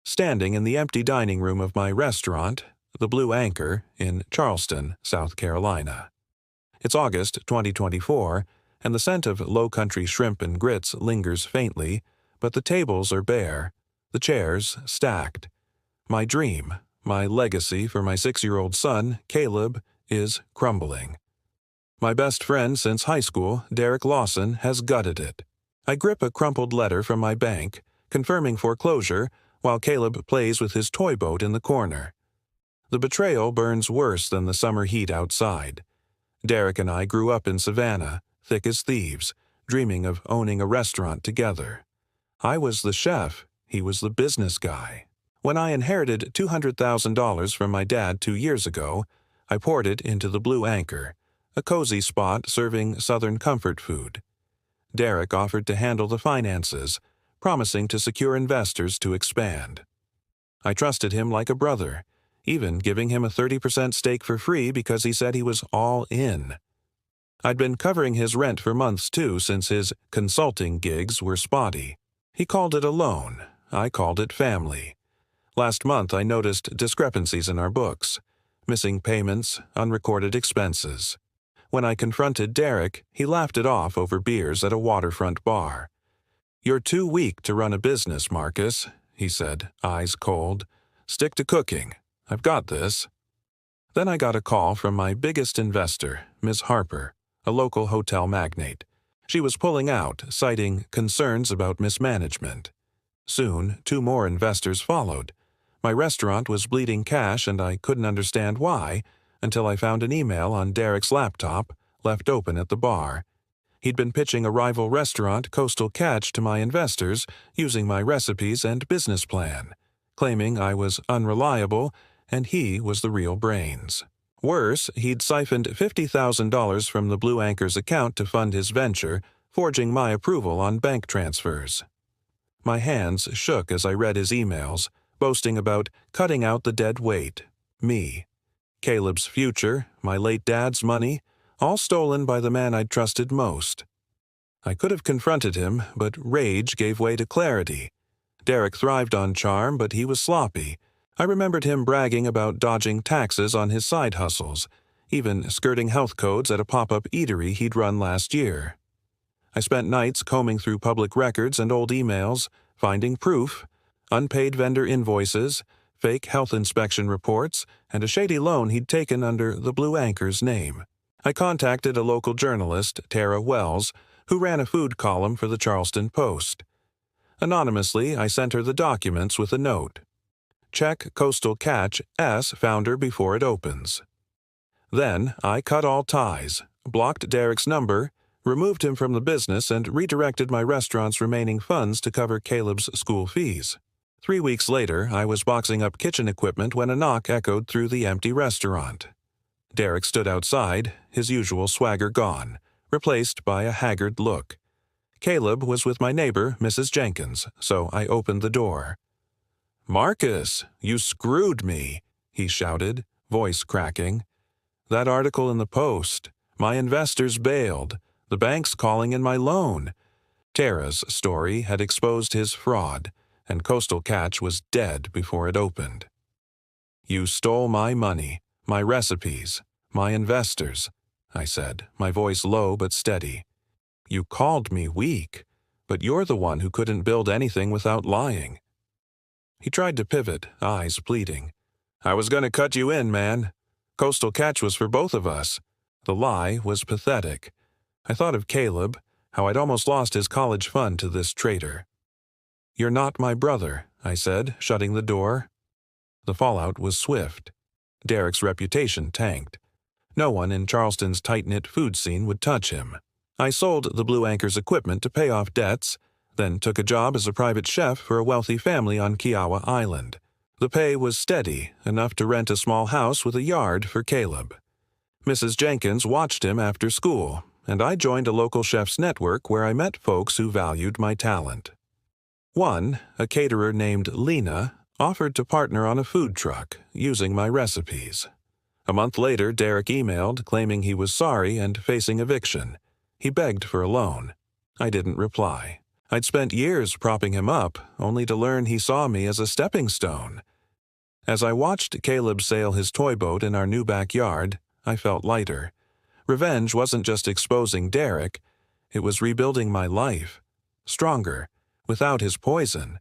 standing in the empty dining room of my restaurant, the Blue Anchor, in Charleston, South Carolina. It's August 2024, and the scent of low-country shrimp and grits lingers faintly, but the tables are bare, the chairs stacked. My dream, my legacy for my 6-year-old son, Caleb, is crumbling. My best friend since high school, Derek Lawson, has gutted it. I grip a crumpled letter from my bank, confirming foreclosure, while Caleb plays with his toy boat in the corner. The betrayal burns worse than the summer heat outside. Derek and I grew up in Savannah, thick as thieves, dreaming of owning a restaurant together. I was the chef, he was the business guy. When I inherited $200,000 from my dad 2 years ago, I poured it into the Blue Anchor, a cozy spot serving Southern comfort food. Derek offered to handle the finances, promising to secure investors to expand. I trusted him like a brother, even giving him a 30% stake for free because he said he was all in. I'd been covering his rent for months too, since his consulting gigs were spotty. He called it a loan. I called it family. Last month I noticed discrepancies in our books, missing payments, unrecorded expenses. When I confronted Derek, he laughed it off over beers at a waterfront bar. "You're too weak to run a business, Marcus," he said, eyes cold. "Stick to cooking. I've got this." Then I got a call from my biggest investor, Ms. Harper, a local hotel magnate. She was pulling out, citing concerns about mismanagement. Soon, 2 more investors followed. My restaurant was bleeding cash and I couldn't understand why, until I found an email on Derek's laptop, left open at the bar. He'd been pitching a rival restaurant, Coastal Catch, to my investors using my recipes and business plan, claiming I was unreliable and he was the real brains. Worse, he'd siphoned $50,000 from the Blue Anchor's account to fund his venture, forging my approval on bank transfers. My hands shook as I read his emails, boasting about cutting out the dead weight, me. Caleb's future, my late dad's money, all stolen by the man I'd trusted most. I could have confronted him, but rage gave way to clarity. Derek thrived on charm, but he was sloppy. I remembered him bragging about dodging taxes on his side hustles, even skirting health codes at a pop-up eatery he'd run last year. I spent nights combing through public records and old emails, finding proof, unpaid vendor invoices, fake health inspection reports, and a shady loan he'd taken under the Blue Anchor's name. I contacted a local journalist, Tara Wells, who ran a food column for the Charleston Post. Anonymously, I sent her the documents with a note. "Check Coastal Catch S founder before it opens." Then I cut all ties, blocked Derek's number, removed him from the business, and redirected my restaurant's remaining funds to cover Caleb's school fees. 3 weeks later, I was boxing up kitchen equipment when a knock echoed through the empty restaurant. Derek stood outside, his usual swagger gone, replaced by a haggard look. Caleb was with my neighbor, Mrs. Jenkins, so I opened the door. "Marcus, you screwed me," he shouted, voice cracking. "That article in the Post. My investors bailed. The bank's calling in my loan." Tara's story had exposed his fraud, and Coastal Catch was dead before it opened. "You stole my money, my recipes, my investors," I said, my voice low but steady. "You called me weak, but you're the one who couldn't build anything without lying." He tried to pivot, eyes pleading. "I was going to cut you in, man. Coastal Catch was for both of us." The lie was pathetic. I thought of Caleb, how I'd almost lost his college fund to this traitor. "You're not my brother," I said, shutting the door. The fallout was swift. Derek's reputation tanked. No one in Charleston's tight-knit food scene would touch him. I sold the Blue Anchor's equipment to pay off debts, then took a job as a private chef for a wealthy family on Kiowa Island. The pay was steady, enough to rent a small house with a yard for Caleb. Mrs. Jenkins watched him after school, and I joined a local chef's network where I met folks who valued my talent. One, a caterer named Lena, offered to partner on a food truck, using my recipes. A month later, Derek emailed, claiming he was sorry and facing eviction. He begged for a loan. I didn't reply. I'd spent years propping him up, only to learn he saw me as a stepping stone. As I watched Caleb sail his toy boat in our new backyard, I felt lighter. Revenge wasn't just exposing Derek, it was rebuilding my life. Stronger, without his poison.